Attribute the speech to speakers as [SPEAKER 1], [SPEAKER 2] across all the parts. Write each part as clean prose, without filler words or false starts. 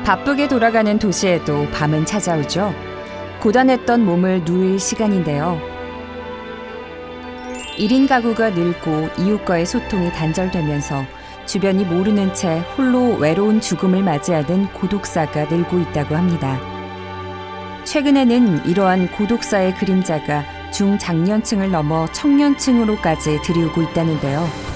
[SPEAKER 1] 바쁘게 돌아가는 도시에도 밤은 찾아오죠. 고단했던 몸을 누일 시간인데요. 1인 가구가 늘고 이웃과의 소통이 단절되면서 주변이 모르는 채 홀로 외로운 죽음을 맞이하는 고독사가 늘고 있다고 합니다. 최근에는 이러한 고독사의 그림자가 중장년층을 넘어 청년층으로까지 들이오고 있다는데요.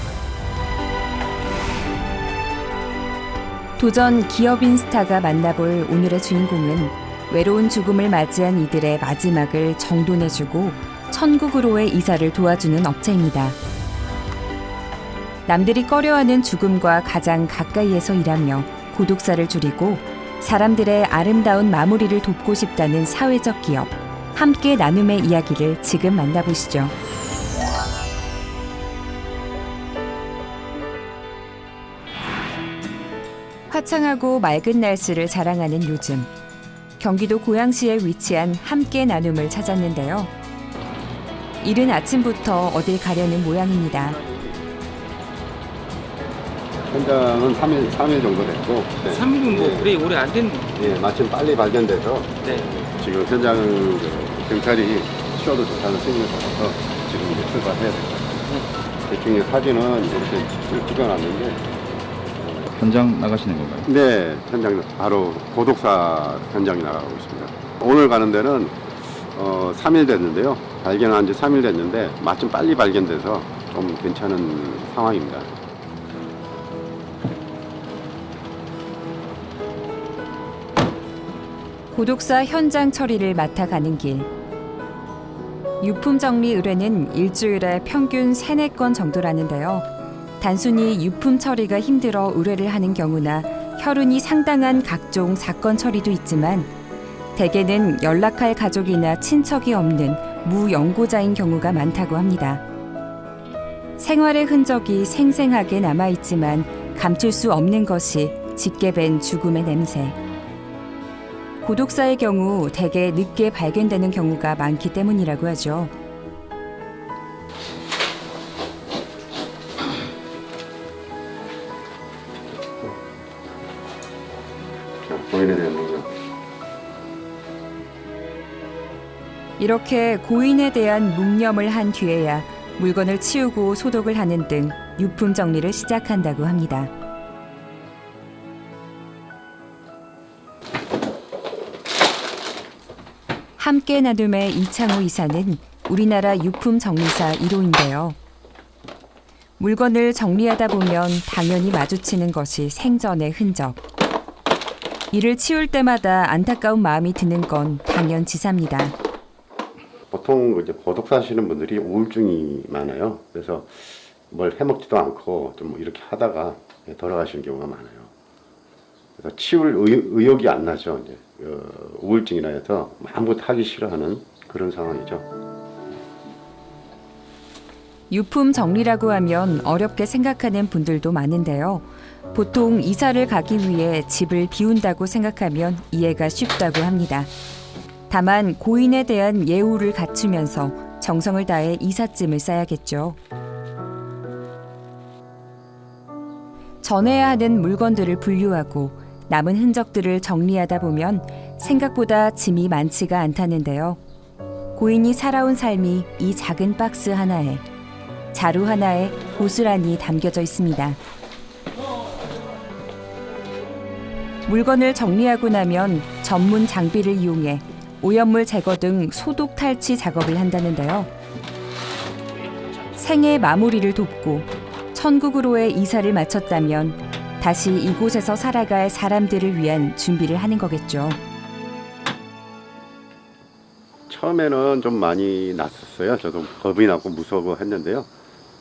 [SPEAKER 1] 도전 기업인 스타가 만나볼 오늘의 주인공은 외로운 죽음을 맞이한 이들의 마지막을 정돈해주고 천국으로의 이사를 도와주는 업체입니다. 남들이 꺼려하는 죽음과 가장 가까이에서 일하며 고독사를 줄이고 사람들의 아름다운 마무리를 돕고 싶다는 사회적 기업, 함께 나눔의 이야기를 지금 만나보시죠. 화창하고 맑은 날씨를 자랑하는 요즘, 경기도 고양시에 위치한 함께 나눔을 찾았는데요. 이른 아침부터 어딜 가려는 모양입니다.
[SPEAKER 2] 현장은 3일 정도 됐고. 네.
[SPEAKER 3] 3일은 뭐 그리 오래 안 됐는데.
[SPEAKER 2] 예, 마침 빨리 발견돼서
[SPEAKER 3] 네.
[SPEAKER 2] 지금 현장은 경찰이 쉬어도 좋다는 승인을 받아서 지금 이제 출발해야 될 것 같아요. 대충 사진은 이렇게 찍어놨는데.
[SPEAKER 4] 현장 나가시는 건가요?
[SPEAKER 2] 네, 현장 바로 고독사 현장이 나가고 있습니다. 오늘 가는 데는 3일 됐는데요. 발견한 지 3일 됐는데 마침 빨리 발견돼서 좀 괜찮은 상황입니다.
[SPEAKER 1] 고독사 현장 처리를 맡아가는 길. 유품 정리 의뢰는 일주일에 평균 3-4건 정도라는데요. 단순히 유품 처리가 힘들어 의뢰를 하는 경우나 혈흔이 상당한 각종 사건 처리도 있지만 대개는 연락할 가족이나 친척이 없는 무연고자인 경우가 많다고 합니다. 생활의 흔적이 생생하게 남아있지만 감출 수 없는 것이 짙게 밴 죽음의 냄새. 고독사의 경우 대개 늦게 발견되는 경우가 많기 때문이라고 하죠.
[SPEAKER 2] 고인에 대한 문제.
[SPEAKER 1] 이렇게 고인에 대한 묵념을 한 뒤에야 물건을 치우고 소독을 하는 등 유품 정리를 시작한다고 합니다. 함께 나눔의 이창호 이사는 우리나라 유품 정리사 1호인데요. 물건을 정리하다 보면 당연히 마주치는 것이 생전의 흔적. 이를 치울 때마다 안타까운 마음이 드는 건 당연지사입니다.
[SPEAKER 2] 보통 이제 고독사 하시는 분들이 우울증이 많아요. 그래서 뭘 해먹지도 않고 좀 이렇게 하다가 돌아가시는 경우가 많아요. 그래서 치울 의욕이 안 나죠. 이제 우울증이라 해서 아무것도 하기 싫어하는 그런 상황이죠.
[SPEAKER 1] 유품 정리라고 하면 어렵게 생각하는 분들도 많은데요. 보통 이사를 가기 위해 집을 비운다고 생각하면 이해가 쉽다고 합니다. 다만 고인에 대한 예우를 갖추면서 정성을 다해 이삿짐을 싸야겠죠. 전해야 하는 물건들을 분류하고 남은 흔적들을 정리하다 보면 생각보다 짐이 많지가 않다는데요. 고인이 살아온 삶이 이 작은 박스 하나에, 자루 하나에 고스란히 담겨져 있습니다. 물건을 정리하고 나면 전문 장비를 이용해 오염물 제거 등 소독 탈취 작업을 한다는데요. 생애 마무리를 돕고 천국으로의 이사를 마쳤다면 다시 이곳에서 살아갈 사람들을 위한 준비를 하는 거겠죠.
[SPEAKER 2] 처음에는 좀 많이 났었어요. 저도 겁이 나고 무서워 했는데요.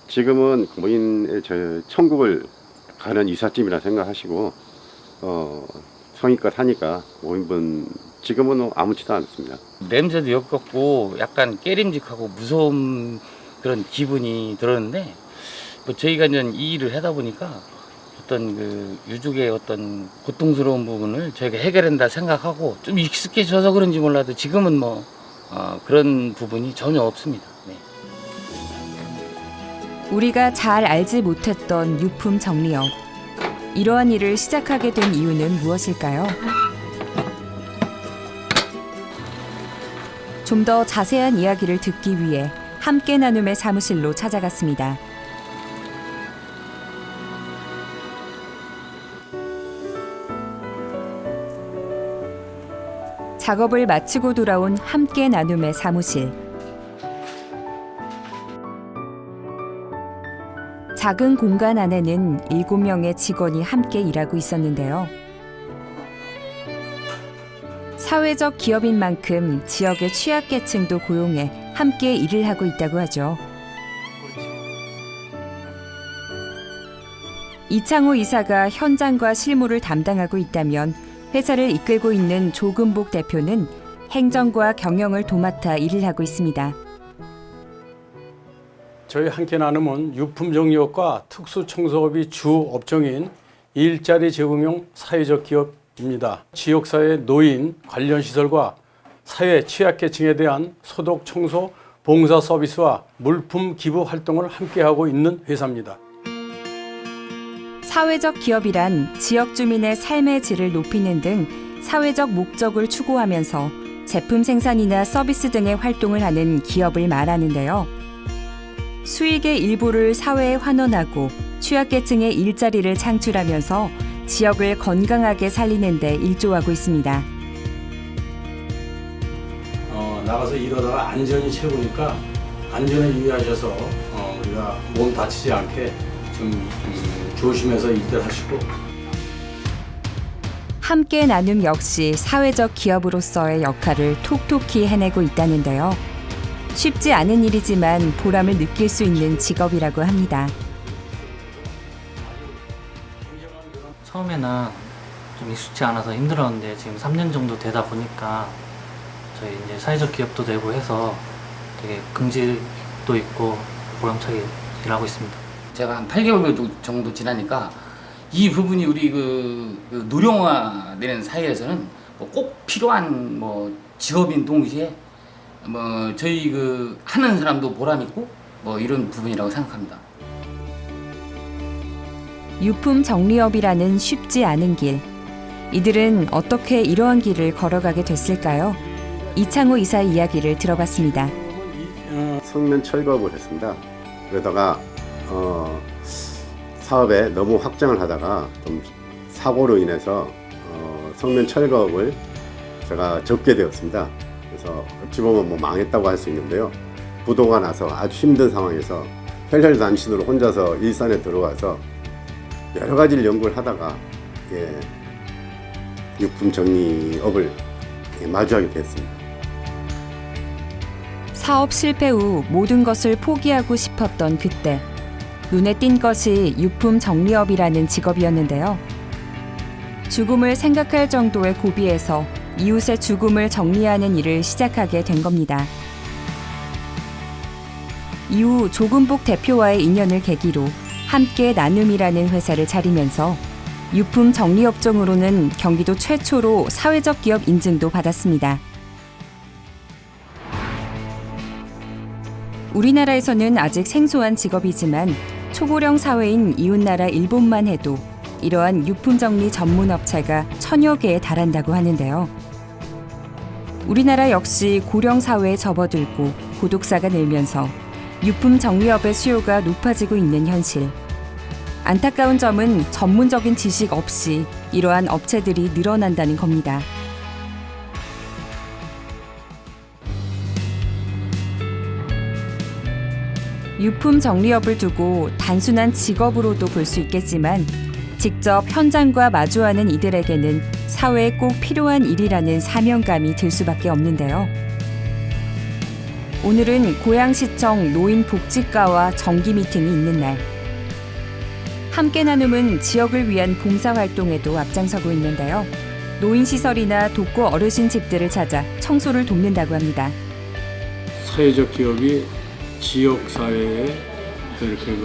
[SPEAKER 2] 지금은 고인의 천국을 가는 이삿짐이라 생각하시고 성의껏 하니까 5인분 지금은 아무렇지도 않습니다.
[SPEAKER 3] 냄새도 역겹고 약간 깨림직하고 무서운 그런 기분이 들었는데 뭐 저희가 이제 이 일을 하다 보니까 어떤 그 유족의 어떤 고통스러운 부분을 저희가 해결한다 생각하고 좀 익숙해져서 그런지 몰라도 지금은 뭐 그런 부분이 전혀 없습니다. 네.
[SPEAKER 1] 우리가 잘 알지 못했던 유품 정리업. 이러한 일을 시작하게 된 이유는 무엇일까요? 좀 더 자세한 이야기를 듣기 위해 함께 나눔의 사무실로 찾아갔습니다. 작업을 마치고 돌아온 함께 나눔의 사무실. 작은 공간 안에는 7명의 직원이 함께 일하고 있었는데요. 사회적 기업인 만큼 지역의 취약계층도 고용해 함께 일을 하고 있다고 하죠. 이창호 이사가 현장과 실무를 담당하고 있다면 회사를 이끌고 있는 조금복 대표는 행정과 경영을 도맡아 일을 하고 있습니다.
[SPEAKER 5] 저희 함께 나눔은 유품정리업과 특수청소업이 주 업종인 일자리 제공용 사회적 기업입니다. 지역사회 노인 관련 시설과 사회 취약계층에 대한 소독, 청소, 봉사 서비스와 물품 기부 활동을 함께하고 있는 회사입니다.
[SPEAKER 1] 사회적 기업이란 지역 주민의 삶의 질을 높이는 등 사회적 목적을 추구하면서 제품 생산이나 서비스 등의 활동을 하는 기업을 말하는데요. 수익의 일부를 사회에 환원하고 취약계층의 일자리를 창출하면서 지역을 건강하게 살리는 데 일조하고 있습니다.
[SPEAKER 5] 나가서 일하다가 안전이 최고니까 안전에 유의하셔서 우리가 몸 다치지 않게 좀 조심해서 일들 하시고.
[SPEAKER 1] 함께 나눔 역시 사회적 기업으로서의 역할을 톡톡히 해내고 있다는데요. 쉽지 않은 일이지만 보람을 느낄 수 있는 직업이라고 합니다.
[SPEAKER 6] 처음에는 좀 익숙치 않아서 힘들었는데 지금 3년 정도 되다 보니까 저희 이제 사회적 기업도 되고 해서 되게 긍지도 있고 보람차게 일하고 있습니다.
[SPEAKER 3] 제가 한 8개월 정도 지나니까 이 부분이 우리 그 노령화되는 사회에서는 꼭 필요한 직업인 동시에 저희 그 하는 사람도 보람 있고 이런 부분이라고 생각합니다.
[SPEAKER 1] 유품 정리업이라는 쉽지 않은 길. 이들은 어떻게 이러한 길을 걸어가게 됐을까요? 이창호 이사의 이야기를 들어봤습니다.
[SPEAKER 2] 성면 철거업을 했습니다. 그러다가 사업에 너무 확장을 하다가 좀 사고로 인해서 성면 철거업을 제가 접게 되었습니다. 그래서 어찌 보면 망했다고 할 수 있는데요. 부도가 나서 아주 힘든 상황에서 혈혈단신으로 혼자서 일산에 들어와서 여러 가지를 연구를 하다가 유품 정리업을 마주하게 됐습니다.
[SPEAKER 1] 사업 실패 후 모든 것을 포기하고 싶었던 그때 눈에 띈 것이 유품 정리업이라는 직업이었는데요. 죽음을 생각할 정도의 고비에서 이웃의 죽음을 정리하는 일을 시작하게 된 겁니다. 이후 조금복 대표와의 인연을 계기로 함께 나눔이라는 회사를 차리면서 유품 정리업종으로는 경기도 최초로 사회적 기업 인증도 받았습니다. 우리나라에서는 아직 생소한 직업이지만 초고령 사회인 이웃나라 일본만 해도 이러한 유품 정리 전문 업체가 1000여 개에 달한다고 하는데요. 우리나라 역시 고령 사회에 접어들고 고독사가 늘면서 유품 정리업의 수요가 높아지고 있는 현실. 안타까운 점은 전문적인 지식 없이 이러한 업체들이 늘어난다는 겁니다. 유품 정리업을 두고 단순한 직업으로도 볼 수 있겠지만 직접 현장과 마주하는 이들에게는 사회에 꼭 필요한 일이라는 사명감이 들 수밖에 없는데요. 오늘은 고양시청 노인복지과와 정기 미팅이 있는 날. 함께 나눔은 지역을 위한 봉사활동에도 앞장서고 있는데요. 노인시설이나 독거 어르신 집들을 찾아 청소를 돕는다고 합니다.
[SPEAKER 5] 사회적 기업이 지역 사회에 이렇게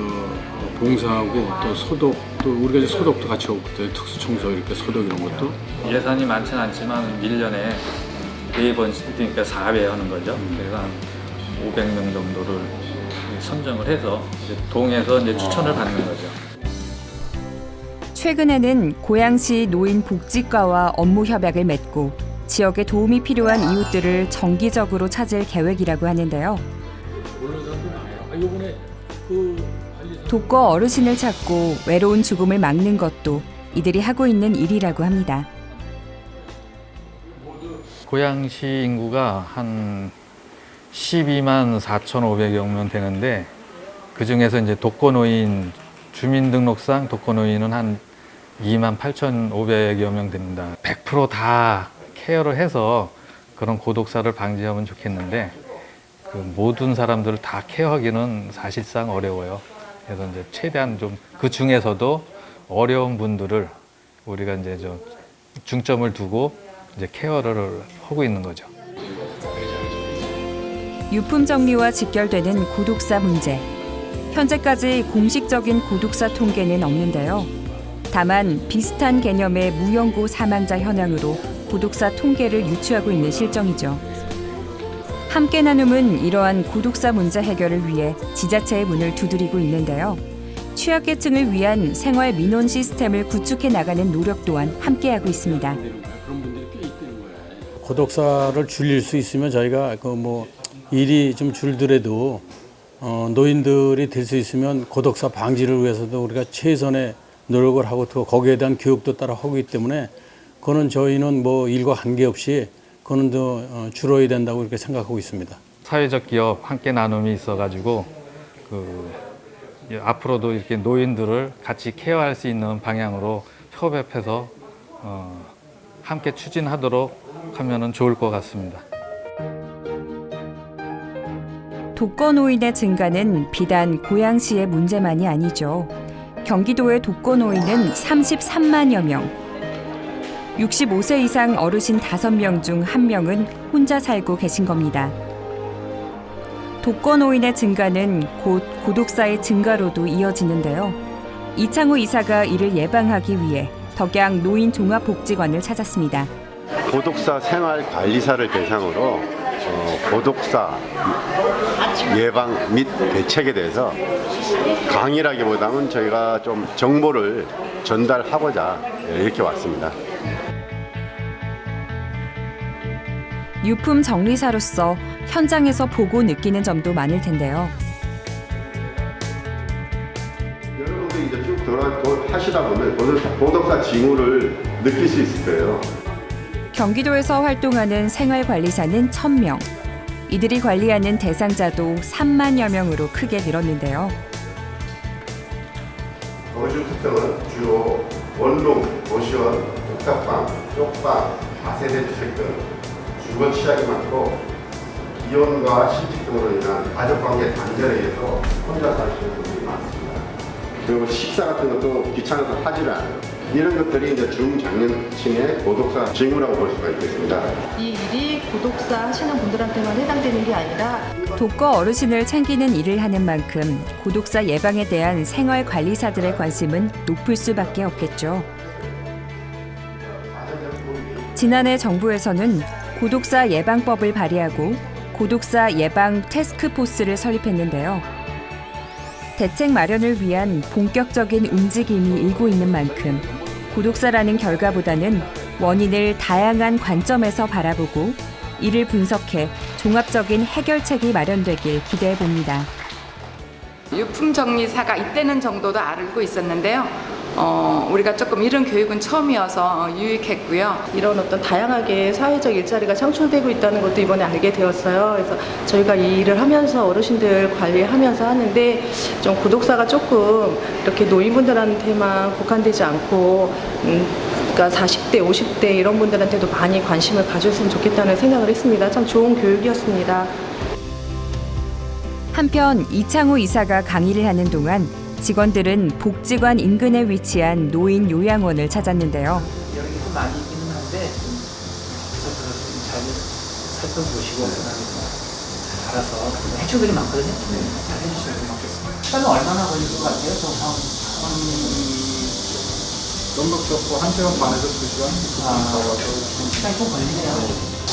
[SPEAKER 5] 봉사하고 또 소독, 또 우리가 이제 소독도 같이 하고 특수 청소 이렇게 소독 이런 것도
[SPEAKER 7] 예산이 많지는 않지만 1년에 4번 그러니까 4회 하는 거죠. 그래서 한 500명 정도를 선정을 해서 이제 동에서 이제 추천을 받는 거죠.
[SPEAKER 1] 최근에는 고양시 노인복지과와 업무 협약을 맺고 지역에 도움이 필요한 이웃들을 정기적으로 찾을 계획이라고 하는데요. 독거 어르신을 찾고 외로운 죽음을 막는 것도 이들이 하고 있는 일이라고 합니다.
[SPEAKER 8] 고양시 인구가 한 12만 4,500여 명 되는데 그 중에서 이제 독거노인 주민등록상 독거노인은 한 2만 8,500여 명 됩니다. 100% 다 케어를 해서 그런 고독사를 방지하면 좋겠는데 그 모든 사람들을 다 케어하기는 사실상 어려워요. 그래서 이제 최대한 좀 그 중에서도 어려운 분들을 우리가 이제 좀 중점을 두고 이제 케어를 하고 있는 거죠.
[SPEAKER 1] 유품 정리와 직결되는 고독사 문제. 현재까지 공식적인 고독사 통계는 없는데요. 다만 비슷한 개념의 무연고 사망자 현황으로 고독사 통계를 유추하고 있는 실정이죠. 함께 나눔은 이러한 고독사 문제 해결을 위해 지자체의 문을 두드리고 있는데요. 취약계층을 위한 생활 민원 시스템을 구축해 나가는 노력 또한 함께하고 있습니다.
[SPEAKER 5] 고독사를 줄일 수 있으면 저희가 일이 좀 줄더라도 노인들이 될 수 있으면 고독사 방지를 위해서도 우리가 최선의 노력을 하고 또 거기에 대한 교육도 따라 하기 때문에 그거는 저희는 일과 관계없이 그거는 더 줄어야 된다고 이렇게 생각하고 있습니다.
[SPEAKER 8] 사회적 기업 함께 나눔이 있어가지고 앞으로도 이렇게 노인들을 같이 케어할 수 있는 방향으로 협업해서 함께 추진하도록 하면은 좋을 것 같습니다.
[SPEAKER 1] 독거노인의 증가는 비단 고양시의 문제만이 아니죠. 경기도의 독거노인은 33만여 명. 65세 이상 어르신 5명 중 1명은 혼자 살고 계신 겁니다. 독거노인의 증가는 곧 고독사의 증가로도 이어지는데요. 이창호 이사가 이를 예방하기 위해 덕양 노인종합복지관을 찾았습니다.
[SPEAKER 2] 고독사 생활관리사를 대상으로 고독사 예방 및 대책에 대해서 강의라기보다는 저희가 좀 정보를 전달하고자 이렇게 왔습니다.
[SPEAKER 1] 유품 정리사로서 현장에서 보고 느끼는 점도 많을 텐데요.
[SPEAKER 2] 여러분들이 이제 쭉 하시다 보면 고독사 징후를 느낄 수 있을 거예요.
[SPEAKER 1] 경기도에서 활동하는 생활관리사는 1,000명. 이들이 관리하는 대상자도 3만여 명으로 크게 늘었는데요.
[SPEAKER 2] 거주 특성은 주로 원룸, 고시원, 옥탑방, 쪽방, 다세대 주택 등 주거 취약이 많고 이혼과 실직 등으로 인한 가족관계 단절에 의해서 혼자 사시는 분들이 많습니다. 그리고 식사 같은 것도 귀찮아서 하지를 않아요. 이런 것들이 이제 중장년층의 고독사 징후라고 볼 수가 있겠습니다.
[SPEAKER 9] 이 일이 고독사 하시는 분들한테만 해당되는 게 아니라
[SPEAKER 1] 독거 어르신을 챙기는 일을 하는 만큼 고독사 예방에 대한 생활관리사들의 관심은 높을 수밖에 없겠죠. 지난해 정부에서는 고독사 예방법을 발의하고 고독사 예방 태스크포스를 설립했는데요. 대책 마련을 위한 본격적인 움직임이 일고 있는 만큼 고독사라는 결과보다는 원인을 다양한 관점에서 바라보고 이를 분석해 종합적인 해결책이 마련되길 기대해 봅니다.
[SPEAKER 10] 유품 정리사가 이때는 정도도 알고 있었는데요. 우리가 조금 이런 교육은 처음이어서 유익했고요.
[SPEAKER 9] 이런 어떤 다양하게 사회적 일자리가 창출되고 있다는 것도 이번에 알게 되었어요. 그래서 저희가 이 일을 하면서 어르신들 관리하면서 하는데 좀 고독사가 조금 이렇게 노인분들한테만 국한되지 않고 그러니까 40대, 50대 이런 분들한테도 많이 관심을 가졌으면 좋겠다는 생각을 했습니다. 참 좋은 교육이었습니다.
[SPEAKER 1] 한편 이창호 이사가 강의를 하는 동안 직원들은 복지관 인근에 위치한 노인 요양원을 찾았는데요.
[SPEAKER 6] 여기 좀 많이 있기는 한데 그래서 잘 살펴보시고 그다음에 잘 알아서 해주들이 많거든요. 잘 해주시면 고맙겠습니다. 시간은 얼마나 걸릴 것 같아요?
[SPEAKER 7] 너무 좋고 1시간 반에서 2시간
[SPEAKER 6] 시간이 좀 걸리네요.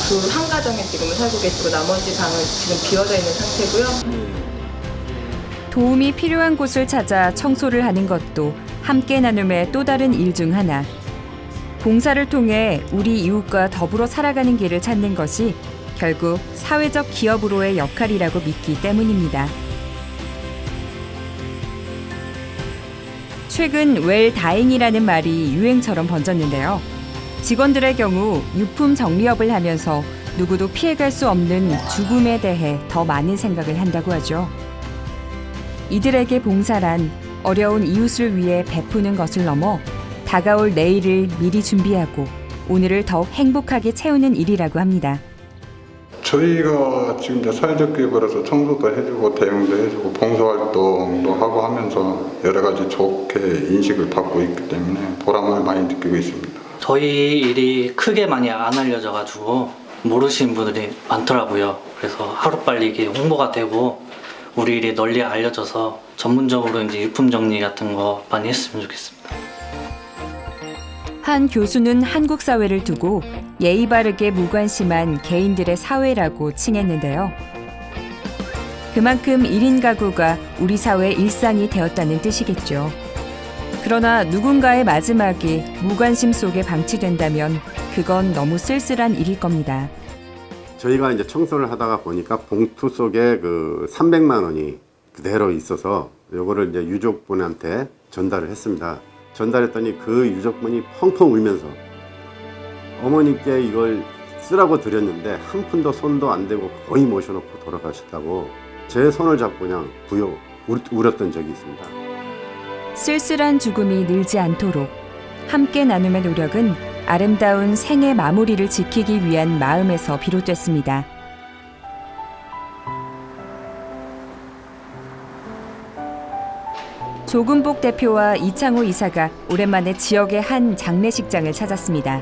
[SPEAKER 9] 그 한 가정에 지금은 살고 계시고 나머지 방은 지금 비어져 있는 상태고요.
[SPEAKER 1] 도움이 필요한 곳을 찾아 청소를 하는 것도 함께 나눔의 또 다른 일 중 하나. 봉사를 통해 우리 이웃과 더불어 살아가는 길을 찾는 것이 결국 사회적 기업으로의 역할이라고 믿기 때문입니다. 최근 웰다잉이라는 말이 유행처럼 번졌는데요. 직원들의 경우 유품 정리업을 하면서 누구도 피해갈 수 없는 죽음에 대해 더 많은 생각을 한다고 하죠. 이들에게 봉사란 어려운 이웃을 위해 베푸는 것을 넘어 다가올 내일을 미리 준비하고 오늘을 더욱 행복하게 채우는 일이라고 합니다.
[SPEAKER 11] 저희가 지금 이제 사회적 기업으로서 청소도 해주고 대응도 해주고 봉사활동도 하고 하면서 여러 가지 좋게 인식을 받고 있기 때문에 보람을 많이 느끼고 있습니다.
[SPEAKER 6] 저희 일이 크게 많이 안 알려져가지고 모르시는 분들이 많더라고요. 그래서 하루빨리 이게 홍보가 되고 우리 일이 널리 알려져서 전문적으로 이제 유품 정리 같은 거 많이 했으면 좋겠습니다.
[SPEAKER 1] 한 교수는 한국 사회를 두고 예의 바르게 무관심한 개인들의 사회라고 칭했는데요. 그만큼 1인 가구가 우리 사회의 일상이 되었다는 뜻이겠죠. 그러나 누군가의 마지막이 무관심 속에 방치된다면 그건 너무 쓸쓸한 일일 겁니다.
[SPEAKER 2] 저희가 이제 청소를 하다가 보니까 봉투 속에 그 300만 원이 그대로 있어서 요거를 이제 유족분한테 전달을 했습니다. 전달했더니 그 유족분이 펑펑 울면서 어머니께 이걸 쓰라고 드렸는데 한 푼도 손도 안 대고 거의 모셔놓고 돌아가셨다고 제 손을 잡고 그냥 부여 울었던 적이 있습니다.
[SPEAKER 1] 쓸쓸한 죽음이 늘지 않도록 함께 나눔의 노력은 아름다운 생의 마무리를 지키기 위한 마음에서 비롯됐습니다. 조금복 대표와 이창호 이사가 오랜만에 지역의 한 장례식장을 찾았습니다.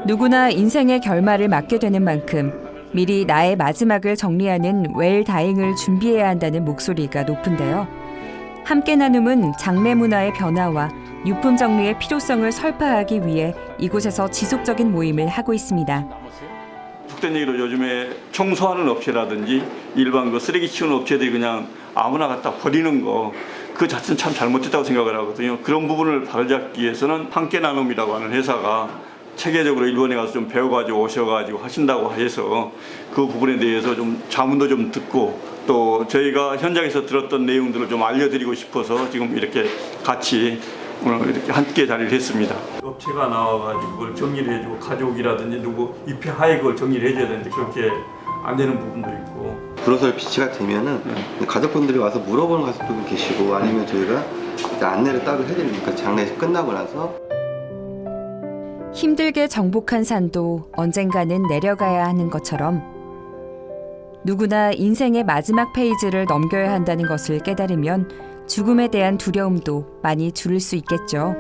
[SPEAKER 1] 누구나 인생의 결말을 맞게 되는 만큼 미리 나의 마지막을 정리하는 웰다잉을 준비해야 한다는 목소리가 높은데요. 함께 나눔은 장례 문화의 변화와 유품 정리의 필요성을 설파하기 위해 이곳에서 지속적인 모임을 하고 있습니다.
[SPEAKER 12] 속된 얘기로 요즘에 청소하는 업체라든지 일반 그 쓰레기 치우는 업체들이 그냥 아무나 갖다 버리는 거 그 자체는 참 잘못됐다고 생각을 하거든요. 그런 부분을 바로잡기 위해서는 함께 나눔이라고 하는 회사가 체계적으로 일본에 가서 좀 배워가지고 오셔가지고 하신다고 해서 그 부분에 대해서 좀 자문도 좀 듣고 또 저희가 현장에서 들었던 내용들을 좀 알려드리고 싶어서 지금 이렇게 같이 오늘 이렇게 함께 자리를 했습니다. 업체가 나와가지고 그걸 정리를 해주고 가족이라든지 누구 입회 하에 그걸 정리를 해줘야 되는데 그렇게 안 되는 부분도 있고.
[SPEAKER 13] 불호설 비치가 되면은 가족분들이 와서 물어보는 가족분도 계시고 아니면 저희가 안내를 따로 해드리니까 장례식 끝나고 나서
[SPEAKER 1] 힘들게 정복한 산도 언젠가는 내려가야 하는 것처럼 누구나 인생의 마지막 페이지를 넘겨야 한다는 것을 깨달으면 죽음에 대한 두려움도 많이 줄일 수 있겠죠.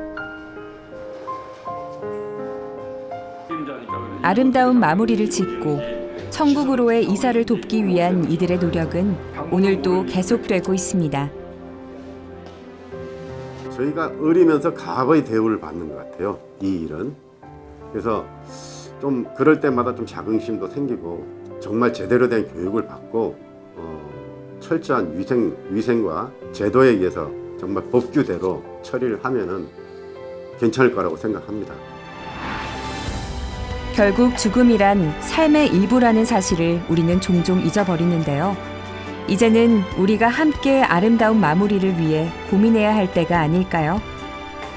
[SPEAKER 1] 아름다운 마무리를 짓고 천국으로의 이사를 돕기 위한 이들의 노력은 오늘도 계속되고 있습니다.
[SPEAKER 2] 저희가 어리면서 과거의 대우를 받는 것 같아요. 이 일은. 그래서 좀 그럴 때마다 좀 자긍심도 생기고 정말 제대로 된 교육을 받고 철저한 위생과 제도에 의해서 정말 법규대로 처리를 하면은 괜찮을 거라고 생각합니다.
[SPEAKER 1] 결국 죽음이란 삶의 일부라는 사실을 우리는 종종 잊어버리는데요. 이제는 우리가 함께 아름다운 마무리를 위해 고민해야 할 때가 아닐까요?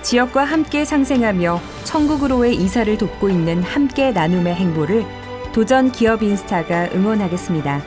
[SPEAKER 1] 지역과 함께 상생하며 천국으로의 이사를 돕고 있는 함께 나눔의 행보를 도전 기업 인스타가 응원하겠습니다.